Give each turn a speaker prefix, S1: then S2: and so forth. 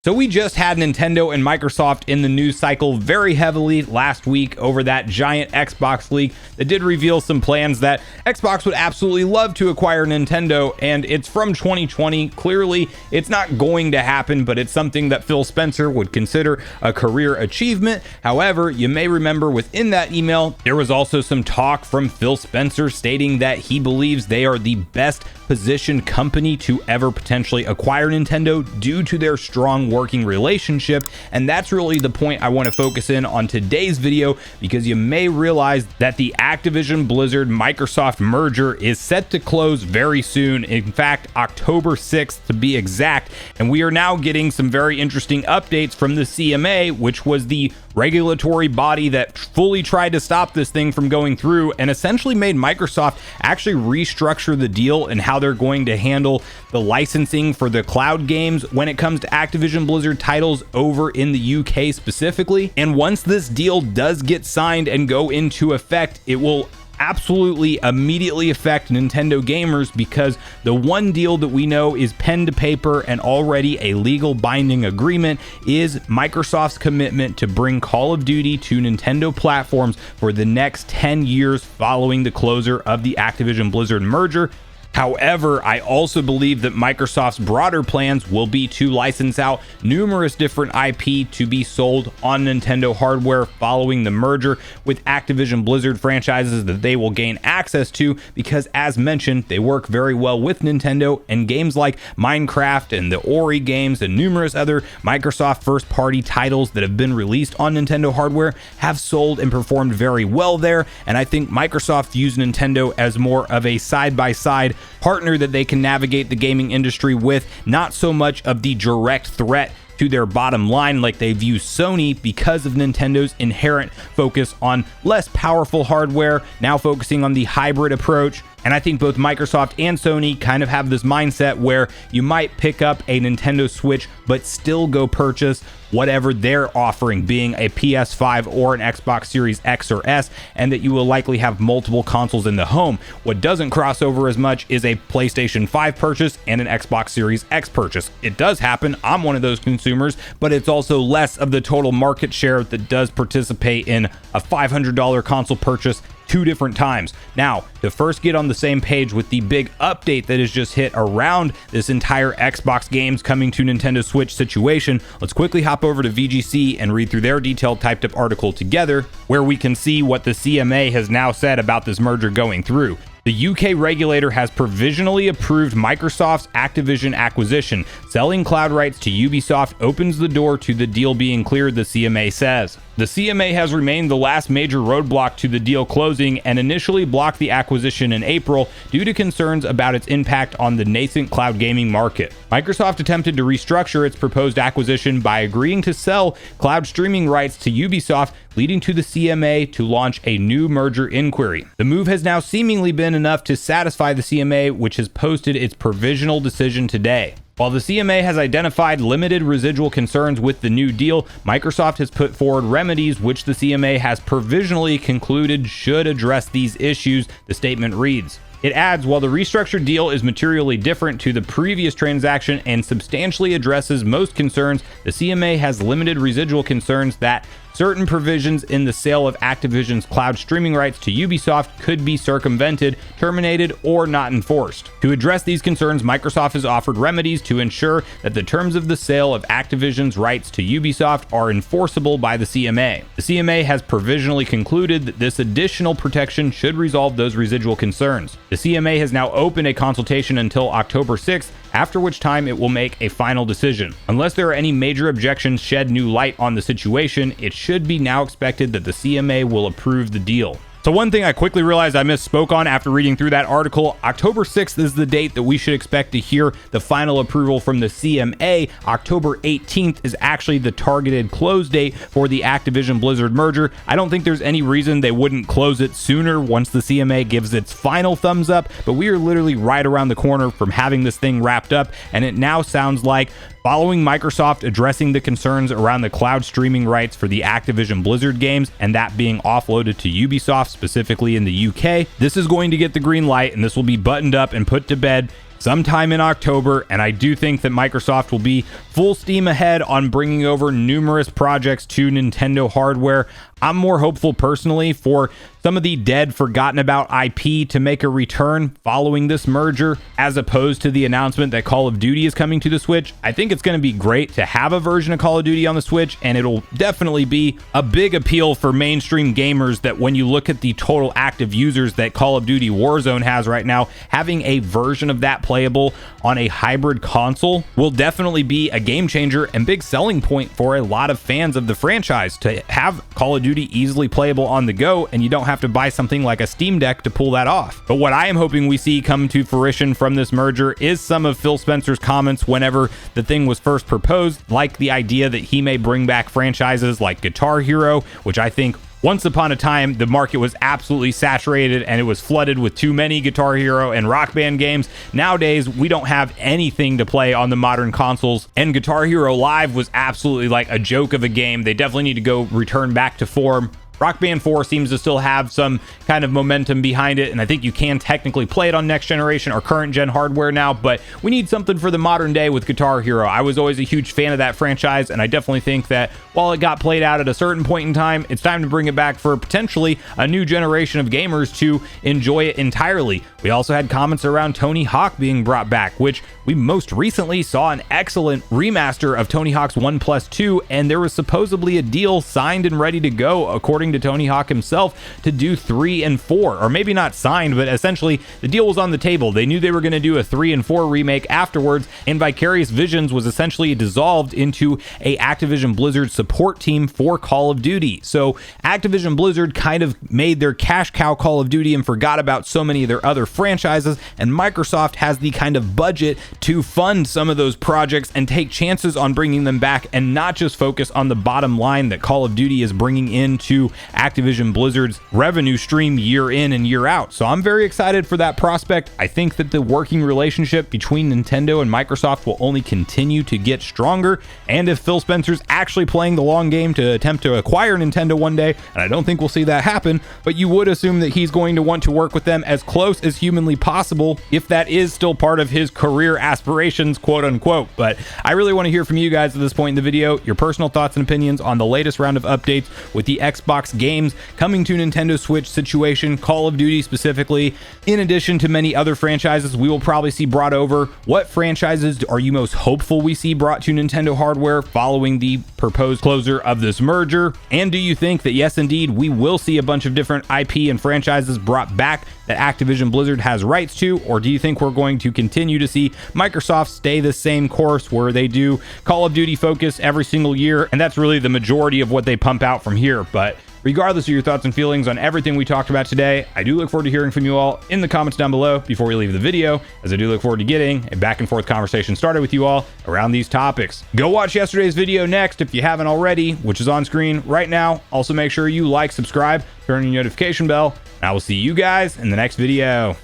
S1: So we just had Nintendo and Microsoft in the news cycle very heavily last week over that giant Xbox leak that did reveal some plans that Xbox would absolutely love to acquire Nintendo, and it's from 2020. Clearly, it's not going to happen, but it's something that Phil Spencer would consider a career achievement. However, you may remember within that email, there was also some talk from Phil Spencer stating that he believes they are the best positioned company to ever potentially acquire Nintendo due to their strong working relationship. And that's really the point I want to focus in on today's video, because you may realize that the Activision Blizzard Microsoft merger is set to close very soon. In fact, October 6th to be exact. And we are now getting some very interesting updates from the CMA, which was the regulatory body that fully tried to stop this thing from going through and essentially made Microsoft actually restructure the deal and how they're going to handle the licensing for the cloud games when it comes to Activision Blizzard titles over in the UK specifically. And once this deal does get signed and go into effect, it will absolutely immediately affect Nintendo gamers, because the one deal that we know is pen to paper and already a legal binding agreement is Microsoft's commitment to bring Call of Duty to Nintendo platforms for the next 10 years following the closure of the Activision Blizzard merger. However, I also believe that Microsoft's broader plans will be to license out numerous different IP to be sold on Nintendo hardware following the merger with Activision Blizzard franchises that they will gain access to, because as mentioned, they work very well with Nintendo, and games like Minecraft and the Ori games and numerous other Microsoft first-party titles that have been released on Nintendo hardware have sold and performed very well there. And I think Microsoft views Nintendo as more of a side-by-side partner that they can navigate the gaming industry with, not so much of the direct threat to their bottom line like they view Sony, because of Nintendo's inherent focus on less powerful hardware, now focusing on the hybrid approach. And I think both Microsoft and Sony kind of have this mindset where you might pick up a Nintendo Switch but still go purchase whatever they're offering, being a PS5 or an Xbox Series X or S, and that you will likely have multiple consoles in the home. What doesn't cross over as much is a PlayStation 5 purchase and an Xbox Series X purchase. It does happen. I'm one of those consumers, but it's also less of the total market share that does participate in a $500 console purchase 2 different times. Now, to first get on the same page with the big update that has just hit around this entire Xbox games coming to Nintendo Switch situation, let's quickly hop over to VGC and read through their detailed typed up article together, where we can see what the CMA has now said about this merger going through. The UK regulator has provisionally approved Microsoft's Activision acquisition. Selling cloud rights to Ubisoft opens the door to the deal being cleared, the CMA says. The CMA has remained the last major roadblock to the deal closing and initially blocked the acquisition in April due to concerns about its impact on the nascent cloud gaming market. Microsoft attempted to restructure its proposed acquisition by agreeing to sell cloud streaming rights to Ubisoft, leading to the CMA to launch a new merger inquiry. The move has now seemingly been enough to satisfy the CMA, which has posted its provisional decision today. While the CMA has identified limited residual concerns with the new deal, Microsoft has put forward remedies which the CMA has provisionally concluded should address these issues, the statement reads. It adds, while the restructured deal is materially different to the previous transaction and substantially addresses most concerns, the CMA has limited residual concerns that certain provisions in the sale of Activision's cloud streaming rights to Ubisoft could be circumvented, terminated, or not enforced. To address these concerns, Microsoft has offered remedies to ensure that the terms of the sale of Activision's rights to Ubisoft are enforceable by the CMA. The CMA has provisionally concluded that this additional protection should resolve those residual concerns. The CMA has now opened a consultation until October 6th, after which time it will make a final decision. Unless there are any major objections shed new light on the situation, it should be now expected that the CMA will approve the deal. So one thing I quickly realized I misspoke on after reading through that article, October 6th is the date that we should expect to hear the final approval from the CMA. October 18th is actually the targeted close date for the Activision Blizzard merger. I don't think there's any reason they wouldn't close it sooner once the CMA gives its final thumbs up, but we are literally right around the corner from having this thing wrapped up, and it now sounds like following Microsoft addressing the concerns around the cloud streaming rights for the Activision Blizzard games and that being offloaded to Ubisoft, specifically in the UK, this is going to get the green light and this will be buttoned up and put to bed sometime in October, and I do think that Microsoft will be full steam ahead on bringing over numerous projects to Nintendo hardware. I'm more hopeful personally for some of the dead, forgotten about IP to make a return following this merger, as opposed to the announcement that Call of Duty is coming to the Switch. I think it's going to be great to have a version of Call of Duty on the Switch, and it'll definitely be a big appeal for mainstream gamers that when you look at the total active users that Call of Duty Warzone has right now, having a version of that playable on a hybrid console will definitely be a game changer and big selling point for a lot of fans of the franchise, to have Call of Duty easily playable on the go, and you don't have to buy something like a Steam Deck to pull that off. But what I am hoping we see come to fruition from this merger is some of Phil Spencer's comments whenever the thing was first proposed, like the idea that he may bring back franchises like Guitar Hero, which I think once upon a time, the market was absolutely saturated and it was flooded with too many Guitar Hero and Rock Band games. Nowadays, we don't have anything to play on the modern consoles, and Guitar Hero Live was absolutely like a joke of a game. They definitely need to go return back to form. Rock Band 4 seems to still have some kind of momentum behind it, and I think you can technically play it on next generation or current gen hardware now, but we need something for the modern day with Guitar Hero. I was always a huge fan of that franchise, and I definitely think that while it got played out at a certain point in time, it's time to bring it back for potentially a new generation of gamers to enjoy it entirely. We also had comments around Tony Hawk being brought back, which we most recently saw an excellent remaster of Tony Hawk's 1+2, and there was supposedly a deal signed and ready to go, according to Tony Hawk himself, to do 3 and 4, or maybe not signed, but essentially the deal was on the table. They knew they were going to do a 3 and 4 remake afterwards, and Vicarious Visions was essentially dissolved into a Activision Blizzard support team for Call of Duty. So Activision Blizzard kind of made their cash cow Call of Duty and forgot about so many of their other franchises, and Microsoft has the kind of budget to fund some of those projects and take chances on bringing them back, and not just focus on the bottom line that Call of Duty is bringing into Activision Blizzard's revenue stream year in and year out. So I'm very excited for that prospect. I think that the working relationship between Nintendo and Microsoft will only continue to get stronger, and if Phil Spencer's actually playing the long game to attempt to acquire Nintendo one day, and I don't think we'll see that happen, but you would assume that he's going to want to work with them as close as humanly possible, if that is still part of his career aspirations, quote unquote. But I really want to hear from you guys at this point in the video, your personal thoughts and opinions on the latest round of updates with the Xbox games coming to Nintendo Switch situation, Call of Duty specifically, in addition to many other franchises we will probably see brought over. What franchises are you most hopeful we see brought to Nintendo hardware following the proposed closure of this merger? And do you think that yes, indeed, we will see a bunch of different IP and franchises brought back that Activision Blizzard has rights to, or do you think we're going to continue to see Microsoft stay the same course where they do Call of Duty focus every single year, and that's really the majority of what they pump out from here? But regardless of your thoughts and feelings on everything we talked about today, I do look forward to hearing from you all in the comments down below before we leave the video, as I do look forward to getting a back and forth conversation started with you all around these topics. Go watch yesterday's video next if you haven't already, which is on screen right now. Also make sure you like, subscribe, turn on your notification bell, and I will see you guys in the next video.